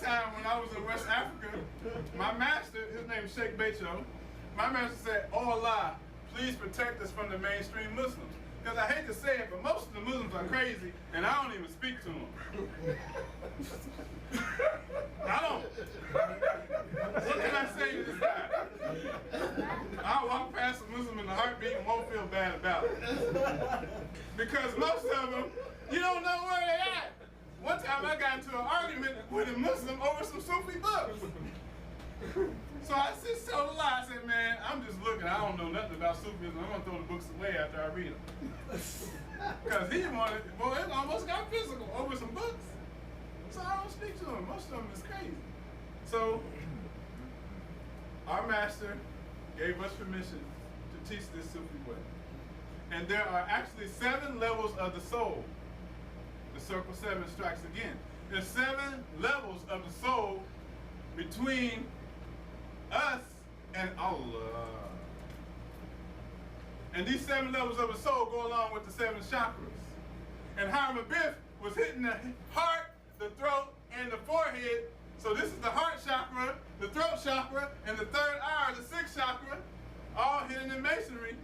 time when I was in West Africa, my master, his name is Sheikh Becho, my master said, "Oh Allah, please protect us from the mainstream Muslims." Because I hate to say it, but most of the Muslims are crazy, and I don't even speak to them. I don't. What can I say to this guy? I'll walk past a Muslim in a heartbeat and won't feel bad about it. Because most of them, you don't know where they're at. One time I got into an argument with a Muslim over some Sufi books. So I just told a lie. I said, "Man, I'm just looking. I don't know nothing about Sufism. I'm going to throw the books away after I read them." Because he wanted, boy, it almost got physical over some books. So I don't speak to him. Most of them is crazy. So our master gave us permission to teach this Sufi way. And there are actually 7 levels of the soul. The circle 7 strikes again. There's 7 levels of the soul between us and Allah. And these 7 levels of the soul go along with the 7 chakras. And Hiram Abiff was hitting the heart, the throat, and the forehead. So this is the heart chakra, the throat chakra, and the 3rd eye, the 6th chakra, all hidden in masonry.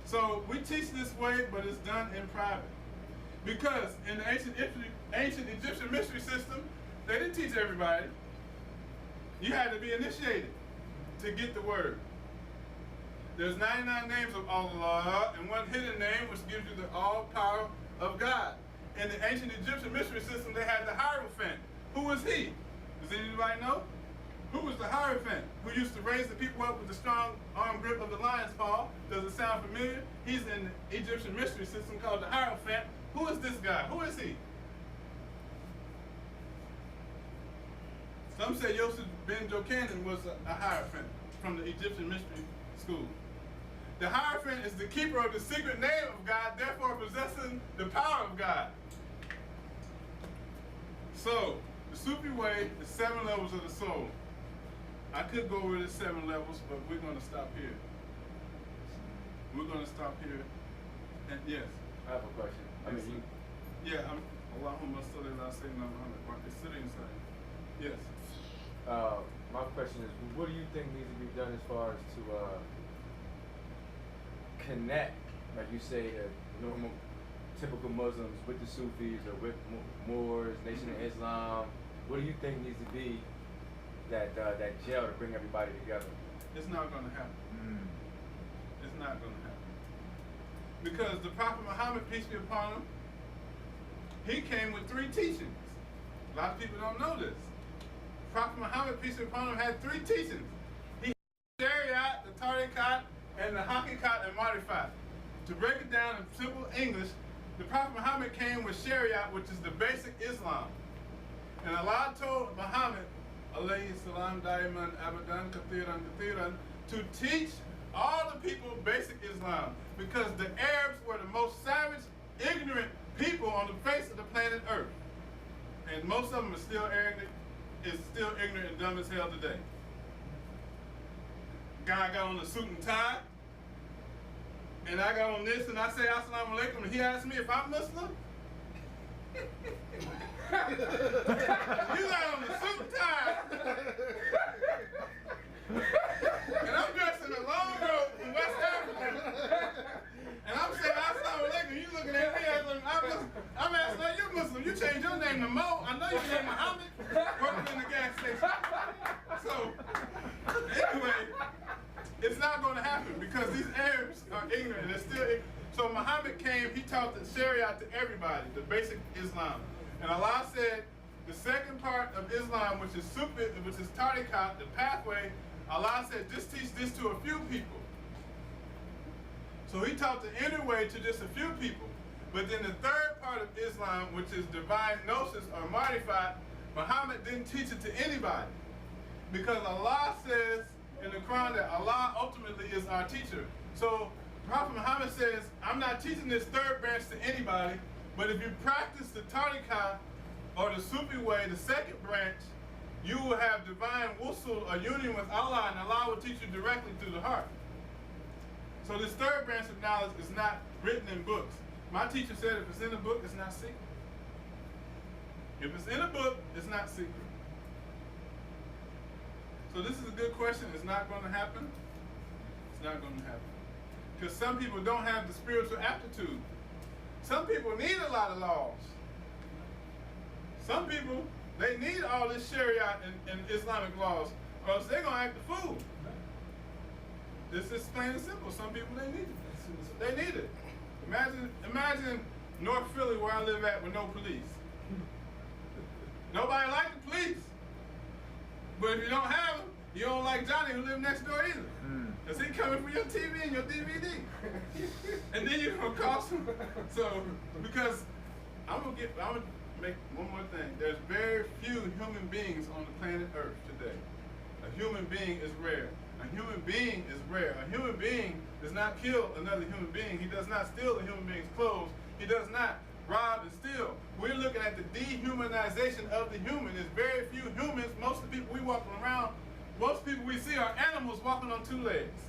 So we teach this way, but it's done in private. Because in the ancient Egyptian mystery system, they didn't teach everybody. You had to be initiated to get the word. There's 99 names of Allah and one hidden name which gives you the all power of God. In the ancient Egyptian mystery system, they had the Hierophant. Who was he? Does anybody know? Who was the Hierophant who used to raise the people up with the strong arm grip of the lion's paw? Does it sound familiar? He's in the Egyptian mystery system called the Hierophant. Who is this guy? Who is he? Some say Yosef ben Jochanan was a Hierophant from the Egyptian mystery school. The Hierophant is the keeper of the secret name of God, therefore possessing the power of God. So, the Sufi way is 7 levels of the soul. I could go over the 7 levels, but we're going to stop here. We're going to stop here. And yes. I have a question. Allahumma salli ala sayyidina Muhammad. It's sitting inside. Yes. My question is, what do you think needs to be done as far as to connect, like you say, the normal, typical Muslims with the Sufis or with Moors, Nation of Islam? What do you think needs to be that gel to bring everybody together? It's not going to happen. It's not going to happen. Because the Prophet Muhammad, peace be upon him, he came with 3 teachings. A lot of people don't know this. Prophet Muhammad, peace be upon him, had 3 teachings. He had the Shariat, the Tariqat, and the Hakikat and Marifat. To break it down in simple English, the Prophet Muhammad came with Shariat, which is the basic Islam. And Allah told Muhammad, alayhi salam daiman abadan kathiran kathiran, to teach all the people basic Islam, because the Arabs were the most savage, ignorant people on the face of the planet Earth. And most of them are still ignorant and dumb as hell today. Guy got on a suit and tie, and I got on this, and I say assalamu alaikum, and he asked me if I'm Muslim. You got on the suit and tie, and I'm dressed in a long robe from West Africa, and I'm saying assalamu alaikum. You looking at me as I'm asking, are you Muslim? You changed your name to Mo. I know your name Muhammad. Working in the gas station. So anyway, it's not going to happen because these Arabs are ignorant. They're still ignorant. So Muhammad came. He taught the Sharia to everybody, the basic Islam. And Allah said, the second part of Islam, which is Sufi, which is Tariqat, the pathway, Allah said, just teach this to a few people. So he taught the inner way to just a few people. But then the third part of Islam, which is divine gnosis or marifat, Muhammad didn't teach it to anybody. Because Allah says in the Quran that Allah ultimately is our teacher. So Prophet Muhammad says, I'm not teaching this third branch to anybody, but if you practice the Tariqah or the Sufi way, the second branch, you will have divine wusul, a union with Allah, and Allah will teach you directly through the heart. So this third branch of knowledge is not written in books. My teacher said if it's in a book, it's not secret. If it's in a book, it's not secret. So this is a good question. It's not going to happen. It's not going to happen. Because some people don't have the spiritual aptitude. Some people need a lot of laws. Some people, they need all this Sharia and Islamic laws, or else they're going to act a fool. This is plain and simple. Some people, they need it. They need it. Imagine North Philly, where I live at, with no police. Nobody likes the police. But if you don't have them, you don't like Johnny who lives next door either. Because he coming for your TV and your DVD. And then you're going to cost him. So, because I'm going to make one more thing. There's very few human beings on the planet Earth today. A human being is rare. A human being is rare. A human being does not kill another human being. He does not steal a human being's clothes. He does not rob and steal. We're looking at the dehumanization of the human. There's very few humans. Most of the people we walking around, most people we see are animals walking on 2 legs.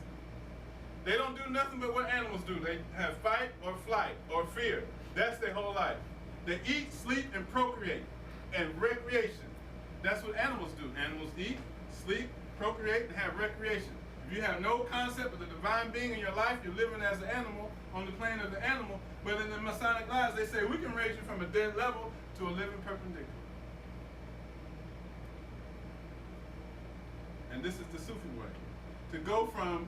They don't do nothing but what animals do. They have fight or flight or fear. That's their whole life. They eat, sleep, and procreate, and recreation. That's what animals do. Animals eat, sleep, procreate, and have recreation. If you have no concept of the divine being in your life, you're living as an animal on the plane of the animal. But in the Masonic lives, they say we can raise you from a dead level to a living perpendicular. And this is the Sufi way. To go from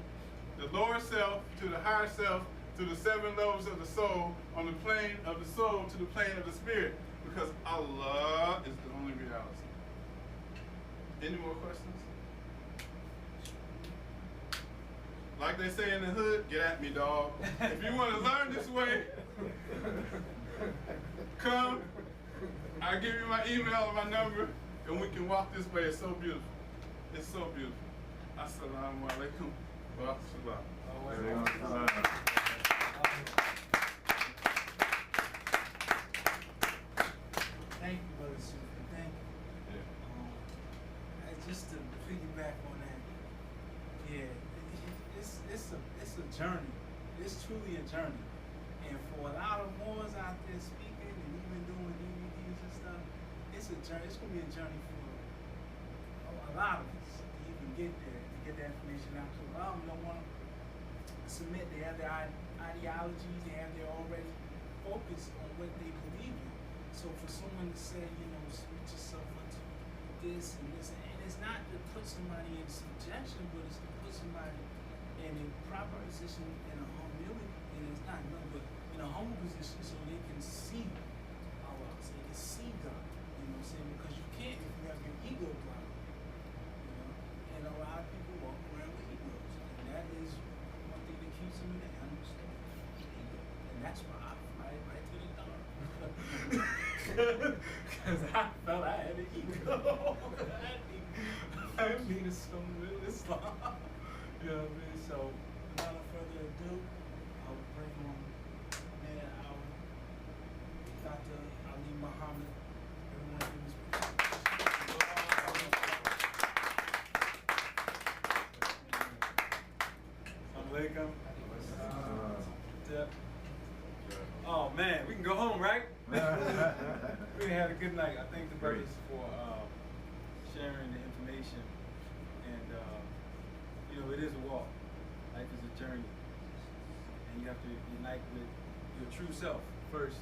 the lower self to the higher self to the 7 levels of the soul on the plane of the soul to the plane of the spirit. Because Allah is the only reality. Any more questions? Like they say in the hood, get at me, dog. If you want to learn this way, come. I'll give you my email and my number, and we can walk this way. It's so beautiful. It's so beautiful. Assalamu alaikum wa rahmatullah. Thank you, Brother Sufi. Thank you. Yeah. Just to piggyback on that, yeah. It's a journey. It's truly a journey. And for a lot of ones out there speaking and even doing DVDs and stuff, it's a journey. It's gonna be a journey for a lot of us to even get there, to get that information out. So a lot of them don't want to submit. They have their ideologies. They have their already focus on what they believe in. So for someone to say, switch yourself into this and this, and it's not to put somebody in subjection, but it's to put somebody in a proper position, in a humility, and it's not no, but in a humble position so they can see Allah, so they can see God, you know what I'm saying? Because you can't if you have your ego blocked, and a lot of people walk around with egos, and that is one thing that keeps them in the animal state, ego, and that's why I fight right to the dark, because I felt I had an ego, I mean it's so real Islam. You know what I mean? So, without further ado, I'll bring on our Dr. Ali Muhammad. Everyone give his Assalamu alaikum. Oh man, we can go home, right? We had a good night. I thank the brothers for sharing the information. And it is a walk. Life is a journey. And you have to unite with your true self first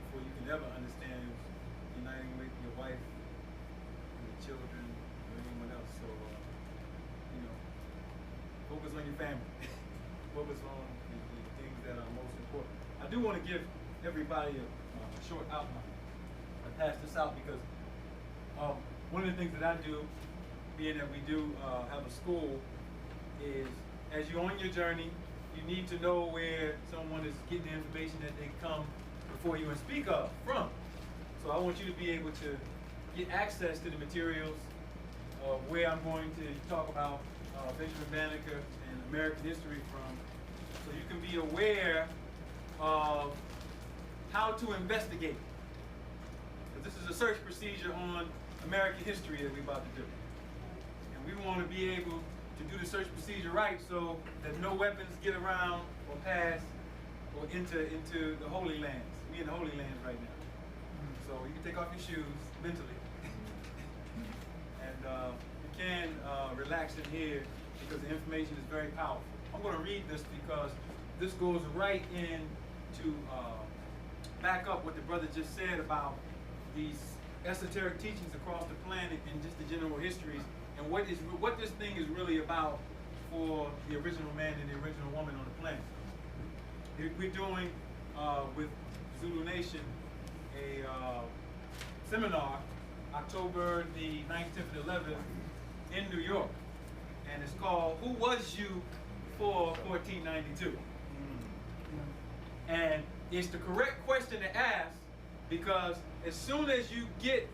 before you can ever understand uniting with your wife, your children, or anyone else. So, focus on your family. Focus on the things that are most important. I do want to give everybody a short outline. I pass this out because one of the things that I do, being that we do have a school, is as you're on your journey, you need to know where someone is getting the information that they come before you and speak of from. So I want you to be able to get access to the materials where I'm going to talk about Benjamin Bannaker and American history from, so you can be aware of how to investigate. Because this is a search procedure on American history that we're about to do. And we want to be able to do the search procedure right so that no weapons get around or pass or into the Holy Lands. We in the Holy Lands right now. So you can take off your shoes mentally. And you can relax in here because the information is very powerful. I'm going to read this because this goes right in to back up what the brother just said about these esoteric teachings across the planet and just the general histories and what this thing is really about for the original man and the original woman on the planet. We're doing with Zulu Nation a seminar October the 9th, 10th, and 11th in New York, and it's called "Who Was You Before 1492?" And it's the correct question to ask because as soon as you get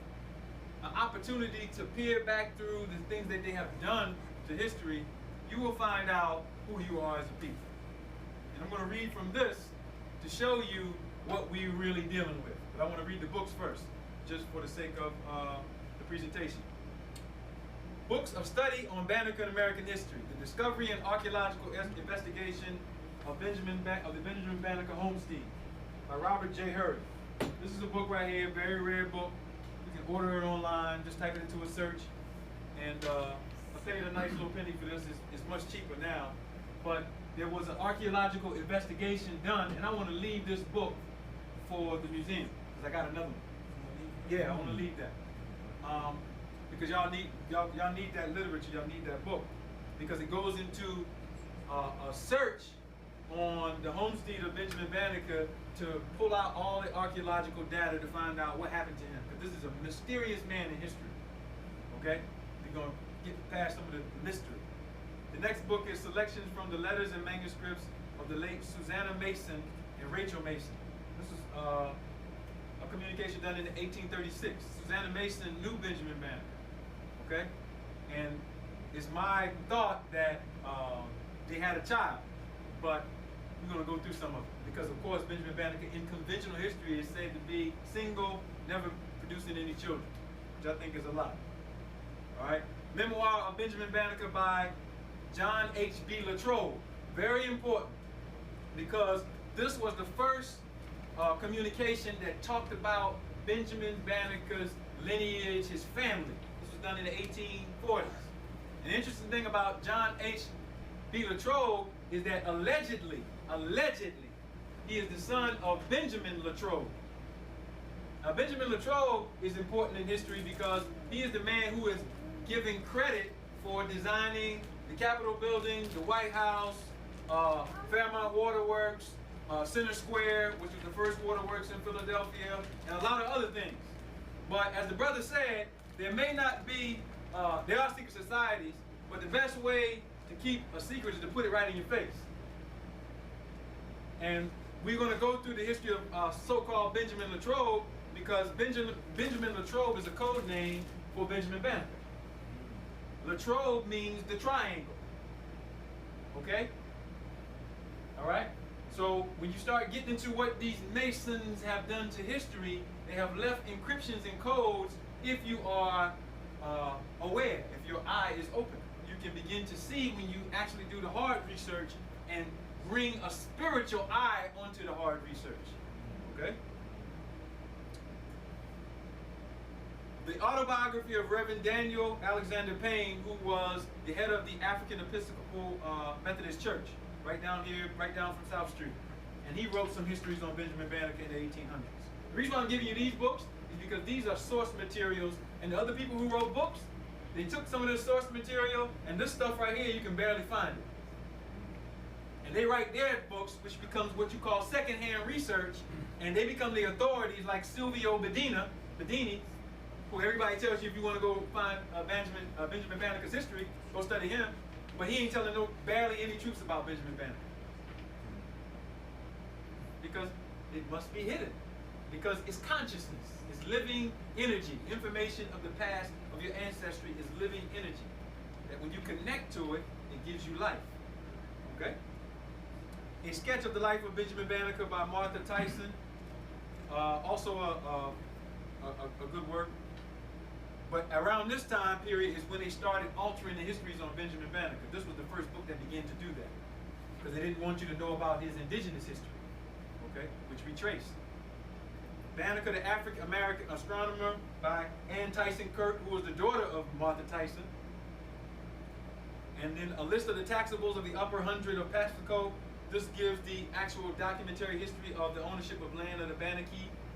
an opportunity to peer back through the things that they have done to history, you will find out who you are as a people. And I'm going to read from this to show you what we're really dealing with. But I want to read the books first, just for the sake of the presentation. Books of study on Bannaker and American history: The Discovery and Archaeological Investigation of the Benjamin Bannaker Homestead by Robert J. Hurd. This is a book right here, very rare book. You can order it online, just type it into a search. And I paid a nice little penny for this. It's much cheaper now. But there was an archaeological investigation done, and I want to leave this book for the museum, because I got another one. Yeah, I want to leave that. Because y'all need that literature, y'all need that book. Because it goes into a search on the homestead of Benjamin Bannaker to pull out all the archaeological data to find out what happened to him. Because this is a mysterious man in history. Okay? We're going to get past some of the mystery. The next book is selections from the letters and manuscripts of the late Susanna Mason and Rachel Mason. This is a communication done in 1836. Susanna Mason knew Benjamin Bannaker. Okay? And it's my thought that they had a child. But we're going to go through some of it. Because, of course, Benjamin Bannaker in conventional history is said to be single, never producing any children, which I think is a lie. All right? Memoir of Benjamin Bannaker by John H. B. Latrobe. Very important. Because this was the first communication that talked about Benjamin Bannaker's lineage, his family. This was done in the 1840s. An interesting thing about John H. B. Latrobe is that allegedly, he is the son of Benjamin Latrobe. Now, Benjamin Latrobe is important in history because he is the man who is given credit for designing the Capitol building, the White House, Fairmount Waterworks, Center Square, which was the first waterworks in Philadelphia, and a lot of other things. But as the brother said, there may not be, there are secret societies, but the best way to keep a secret is to put it right in your face. And we're going to go through the history of so-called Benjamin Latrobe because Benjamin Latrobe is a code name for Benjamin Bannaker. Latrobe means the triangle. Okay? All right? So when you start getting into what these Masons have done to history, they have left encryptions and codes if you are aware, if your eye is open. You can begin to see when you actually do the hard research and bring a spiritual eye onto the hard research. Okay? The autobiography of Reverend Daniel Alexander Payne, who was the head of the African Episcopal Methodist Church, right down here, right down from South Street. And he wrote some histories on Benjamin Bannaker in the 1800s. The reason why I'm giving you these books is because these are source materials, and the other people who wrote books, they took some of this source material, and this stuff right here, you can barely find it. And they write their books, which becomes what you call secondhand research, and they become the authorities like Silvio Bedini, who everybody tells you if you want to go find Benjamin Bannaker's history, go study him. But he ain't telling barely any truths about Benjamin Bannaker. Because it must be hidden. Because it's consciousness, it's living energy. Information of the past, of your ancestry is living energy. That when you connect to it, it gives you life. Okay? A sketch of the life of Benjamin Bannaker by Martha Tyson. Also a good work. But around this time period is when they started altering the histories on Benjamin Bannaker. This was the first book that began to do that. Because they didn't want you to know about his indigenous history. okay, which we trace. Bannaker, the African-American astronomer, by Ann Tyson Kirk, who was the daughter of Martha Tyson. And then a list of the taxables of the upper hundred of Pacifico. This gives the actual documentary history of the ownership of land of the Bannaker.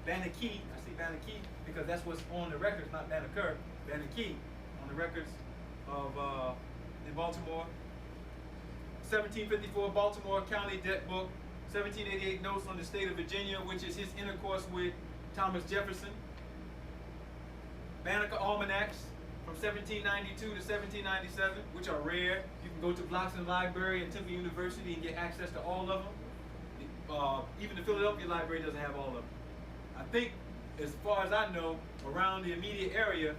Bannaker, I say Bannaker because that's what's on the records, not Bannaker. Bannaker on the records of in Baltimore. 1754 Baltimore County Debt Book. 1788 Notes on the State of Virginia, which is his intercourse with Thomas Jefferson. Bannaker Almanacs from 1792 to 1797, which are rare. You can go to Bloxham Library and Temple University and get access to all of them. Even the Philadelphia Library doesn't have all of them. I think, as far as I know, around the immediate area,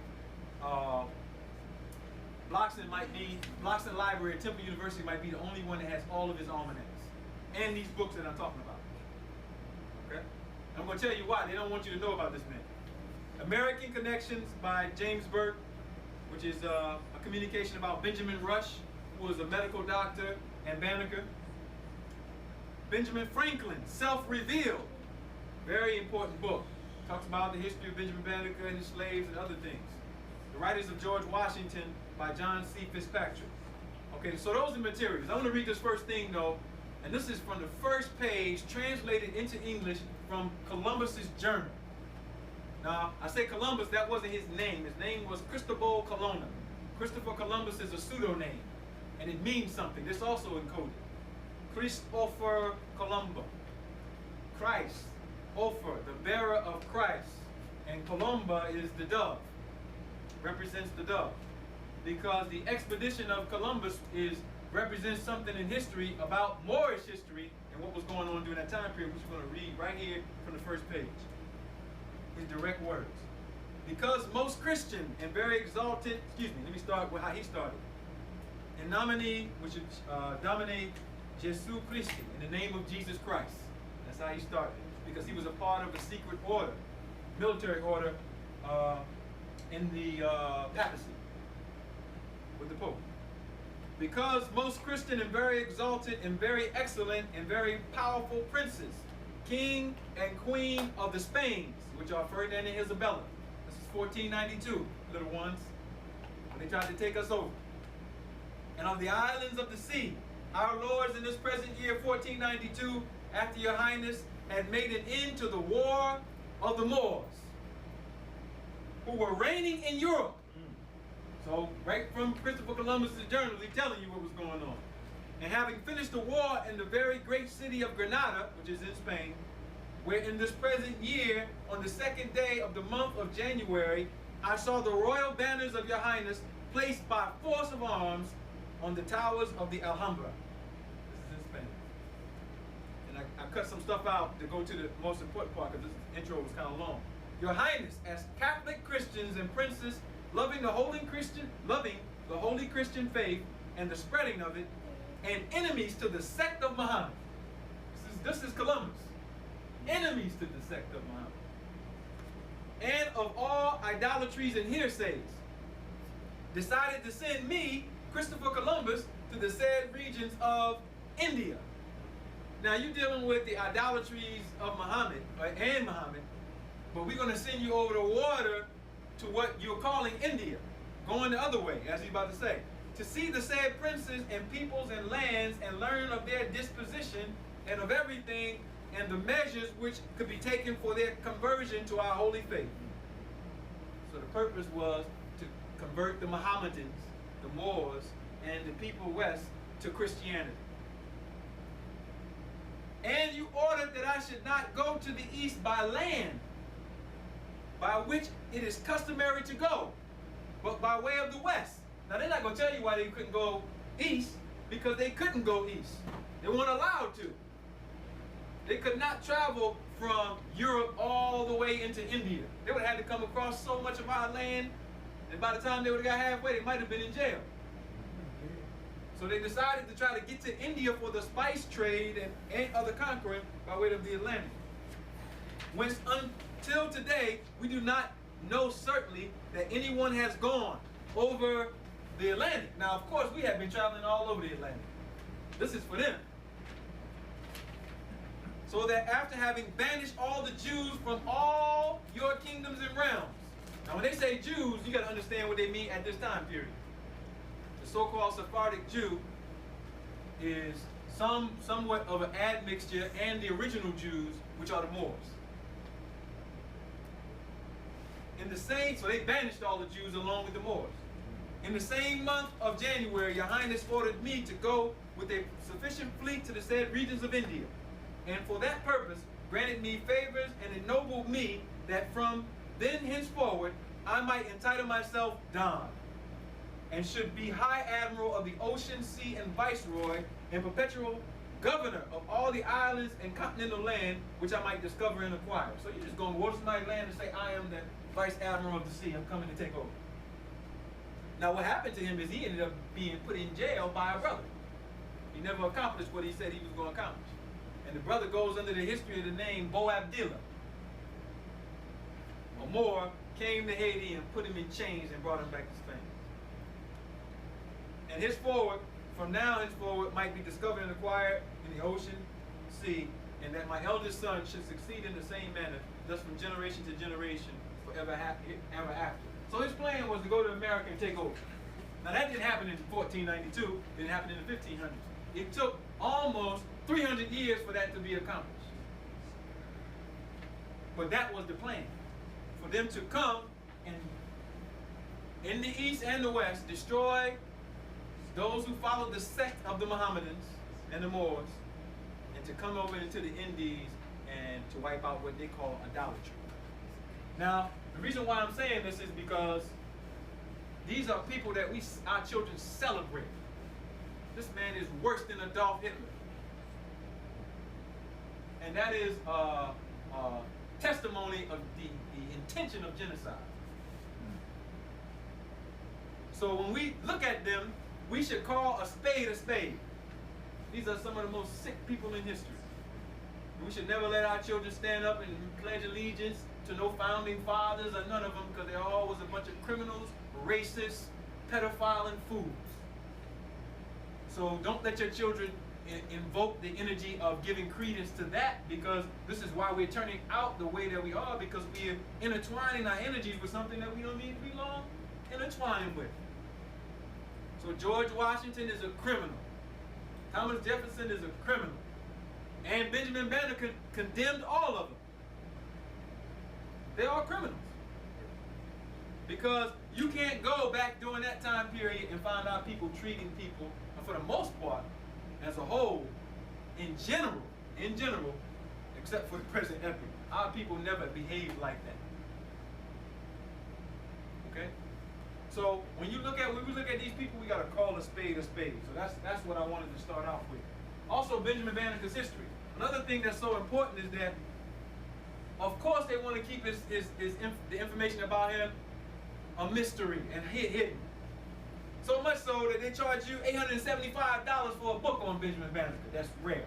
Bloxham Library at Temple University might be the only one that has all of his almanacs and these books that I'm talking about. Okay? I'm going to tell you why. They don't want you to know about this man. American Connections by James Burke, which is a communication about Benjamin Rush, who was a medical doctor and Bannaker. Benjamin Franklin, Self-Revealed. Very important book. Talks about the history of Benjamin Bannaker and his slaves and other things. The Writers of George Washington by John C. Fitzpatrick. Okay, so those are materials. I want to read this first thing though, and this is from the first page, translated into English from Columbus's journal. Now, I say Columbus, that wasn't his name. His name was Cristobal Colonna. Christopher Columbus is a pseudonym, and it means something. This also encoded. Christopher Columba. Christ, Ophir, the bearer of Christ. And Columba is the dove, represents the dove. Because the expedition of Columbus represents something in history about Moorish history and what was going on during that time period, which we're going to read right here from the first page. His direct words. Because most Christian and very exalted, let me start with how he started. In nomine, which is Domine Jesu Christi, in the name of Jesus Christ. That's how he started. Because he was a part of a secret order, military order in the papacy with the Pope. Because most Christian and very exalted and very excellent and very powerful princes, king and queen of the Spains, which are Ferdinand and Isabella. This is 1492, little ones, when they tried to take us over. And of the islands of the sea, our lords in this present year, 1492, after your highness had made an end to the war of the Moors, who were reigning in Europe. So, right from Christopher Columbus' journal, he's telling you what was going on. And having finished the war in the very great city of Granada, which is in Spain, where in this present year, on the second day of the month of January, I saw the royal banners of your highness placed by force of arms on the towers of the Alhambra. This is in Spain. And I cut some stuff out to go to the most important part because this intro was kind of long. Your highness, as Catholic Christians and princes, loving the holy Christian faith and the spreading of it, and enemies to the sect of Muhammad. This is Columbus. Enemies to the sect of Muhammad. And of all idolatries and hearsays, decided to send me, Christopher Columbus, to the said regions of India. Now you're dealing with the idolatries of Muhammad, and Muhammad, but we're going to send you over the water to what you're calling India, going the other way, as he's about to say, to see the said princes and peoples and lands and learn of their disposition and of everything and the measures which could be taken for their conversion to our holy faith. So the purpose was to convert the Mohammedans, the Moors, and the people west to Christianity. And you ordered that I should not go to the east by land, by which it is customary to go, but by way of the west. Now they're not going to tell you why they couldn't go east, because they couldn't go east. They weren't allowed to. They could not travel from Europe all the way into India. They would have had to come across so much of our land, and by the time they would have got halfway, they might have been in jail. So they decided to try to get to India for the spice trade and other conquering by way of the Atlantic. Whence until today, we do not know certainly that anyone has gone over the Atlantic. Now, of course, we have been traveling all over the Atlantic. This is for them. so that after having banished all the Jews from all your kingdoms and realms. Now when they say Jews, you got to understand what they mean at this time period. The so-called Sephardic Jew is somewhat of an admixture and the original Jews, which are the Moors. So they banished all the Jews along with the Moors. In the same month of January, Your Highness ordered me to go with a sufficient fleet to the said regions of India, and for that purpose granted me favors and ennobled me that from then henceforward I might entitle myself Don, and should be High Admiral of the ocean, sea, and Viceroy, and perpetual governor of all the islands and continental land which I might discover and acquire. So you're just going to go to somebody's land and say, I am the Vice Admiral of the sea, I'm coming to take over. Now what happened to him is he ended up being put in jail by a brother. He never accomplished what he said he was going to accomplish. And the brother goes under the history of the name Bo Abdillah. A Moor came to Haiti and put him in chains and brought him back to Spain. And henceforward, from now henceforward, might be discovered and acquired in the ocean, sea, and that my eldest son should succeed in the same manner, thus from generation to generation, forever ever after. So his plan was to go to America and take over. Now that didn't happen in 1492, it didn't happen in the 1500s. It took almost 300 years for that to be accomplished. But that was the plan. For them to come and in the east and the west destroy those who followed the sect of the Mohammedans and the Moors, and to come over into the Indies and to wipe out what they call idolatry. Now, the reason why I'm saying this is because these are people that our children celebrate. This man is worse than Adolf Hitler. And that is testimony of the intention of genocide. So when we look at them, we should call a spade a spade. These are some of the most sick people in history. We should never let our children stand up and pledge allegiance to no founding fathers or none of them, because they're always a bunch of criminals, racists, pedophile, and fools. So don't let your children invoke the energy of giving credence to that, because this is why we're turning out the way that we are, because we're intertwining our energies with something that we don't need to be long intertwined with. So George Washington is a criminal. Thomas Jefferson is a criminal. And Benjamin Bannaker condemned all of them. They're all criminals. Because you can't go back during that time period and find out people treating people, and for the most part, as a whole, in general, except for the present epoch, our people never behaved like that. Okay? So when we look at these people, we gotta call a spade a spade. So that's what I wanted to start off with. Also, Benjamin Bannaker's history. Another thing that's so important is that, of course, they want to keep the information about him a mystery and hidden. So much so that they charge you $875 for a book on Benjamin Bannaker. That's rare.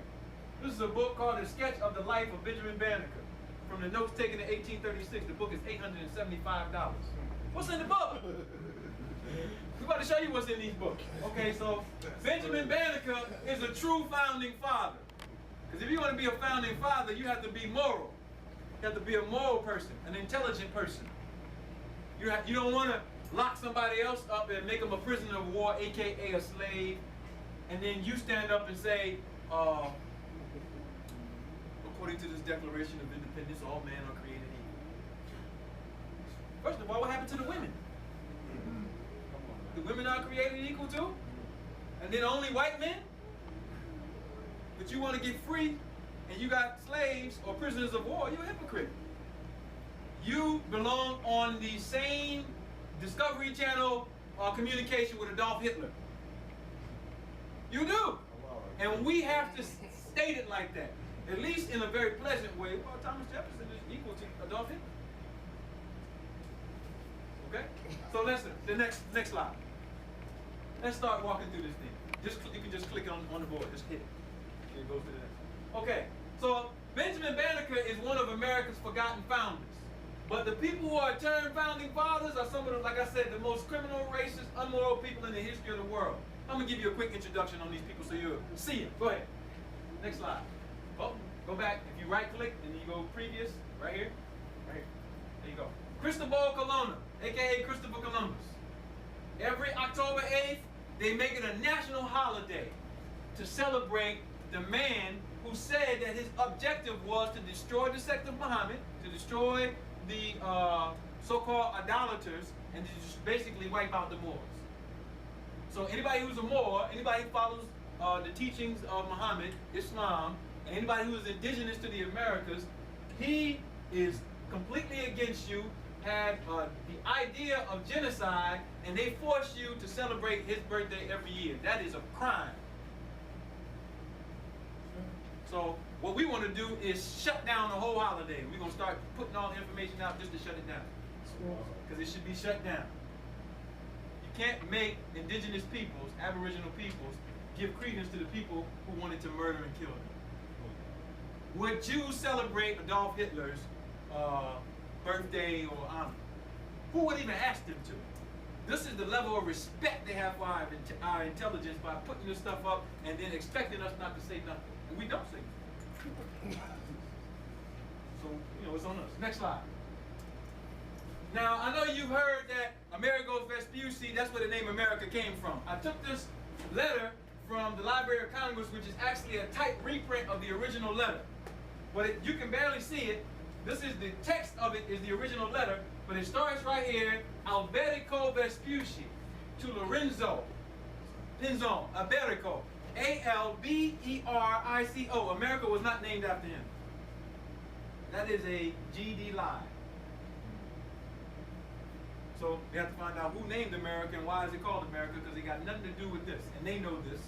This is a book called A Sketch of the Life of Benjamin Bannaker. From the notes taken in 1836, the book is $875. What's in the book? We're about to show you what's in these books. Okay, so Benjamin Bannaker is a true founding father. Because if you want to be a founding father, you have to be moral. You have to be a moral person, an intelligent person. You don't want to lock somebody else up and make them a prisoner of war, aka a slave, and then you stand up and say, according to this Declaration of Independence, all men are created equal. First of all, what happened to the women? The women are created equal too? And then only white men? But you want to get free and you got slaves or prisoners of war, you're a hypocrite. You belong on the same Discovery Channel communication with Adolf Hitler. You do. And we have to state it like that. At least in a very pleasant way. Well, Thomas Jefferson is equal to Adolf Hitler. Okay? So listen, the next slide. Let's start walking through this thing. You can just click on the board, just hit it. Here it goes to the next. Okay, so Benjamin Bannaker is one of America's forgotten founders. But the people who are termed founding fathers are some of the, like I said, the most criminal, racist, immoral people in the history of the world. I'm going to give you a quick introduction on these people so you'll see it. Go ahead. Next slide. Oh, Go back. If you right click and you go previous, right here. Right here. There you go. Cristobal Colon, aka Christopher Columbus. Every October 8th, they make it a national holiday to celebrate the man who said that his objective was to destroy the sect of Muhammad, to destroy the so-called idolaters, and to just basically wipe out the Moors. So anybody who's a Moor, anybody who follows the teachings of Muhammad, Islam, and anybody who is indigenous to the Americas, he is completely against you, had the idea of genocide, and they force you to celebrate his birthday every year. That is a crime. So what we want to do is shut down the whole holiday. We're going to start putting all the information out just to shut it down. Because it should be shut down. You can't make indigenous peoples, aboriginal peoples, give credence to the people who wanted to murder and kill them. Would Jews celebrate Adolf Hitler's birthday or honor? Who would even ask them to? This is the level of respect they have for our intelligence by putting this stuff up and then expecting us not to say nothing. And we don't say nothing. So, you know, it's on us. Next slide. Now, I know you've heard that Amerigo Vespucci, that's where the name America came from. I took this letter from the Library of Congress, which is actually a type reprint of the original letter. But you can barely see it. This is the text of it is the original letter, but it starts right here, Alberico Vespucci to Lorenzo Pinzon, Alberico, A-L-B-E-R-I-C-O. America was not named after him. That is a GD lie. So we have to find out who named America and why is it called America, because it got nothing to do with this, and they know this.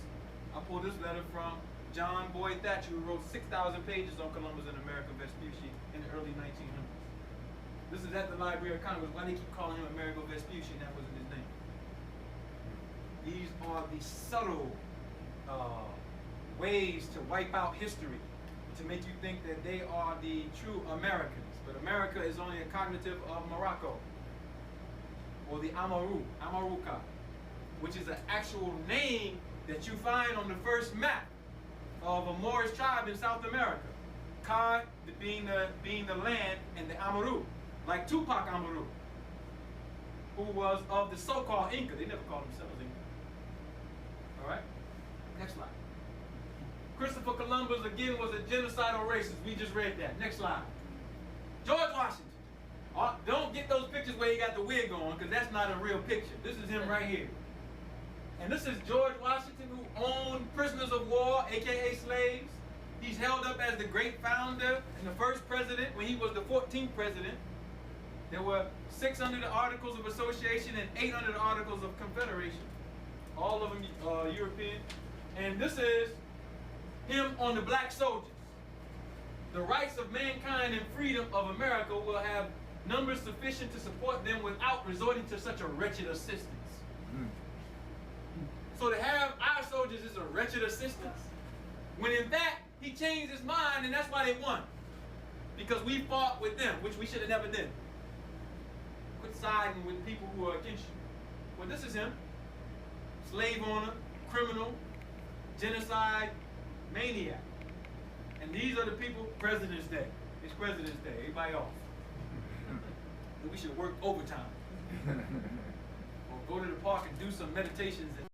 I pulled this letter from John Boyd Thatcher, who wrote 6,000 pages on Columbus and Amerigo Vespucci in the early 1900s. This is at the Library of Congress. Why they keep calling him Amerigo Vespucci, and that wasn't his name. These are the subtle ways to wipe out history, to make you think that they are the true Americans. But America is only a cognitive of Morocco, or the Amaruca, which is an actual name that you find on the first map of a Moorish tribe in South America. Ka being the land, and the Amaru, like Tupac Amaru, who was of the so-called Inca. They never called themselves Inca. All right? Next slide. Christopher Columbus, again, was a genocidal racist. We just read that. Next slide. George Washington. Don't get those pictures where he got the wig on, because that's not a real picture. This is him right here. And this is George Washington, who owned prisoners of war, aka slaves. He's held up as the great founder and the first president when he was the 14th president. There were 600 articles of association and 800 articles of confederation. All of them European. And this is him on the black soldiers. The rights of mankind and freedom of America will have numbers sufficient to support them without resorting to such a wretched assistance. So to have our soldiers is a wretched assistance, when in fact he changed his mind, and that's why they won. Because we fought with them, which we should have never did. Quit siding with people who are against you. Well, this is him. Slave owner, criminal, genocide, maniac. And these are the people, President's Day. It's President's Day, everybody off. We should work overtime. Or go to the park and do some meditations and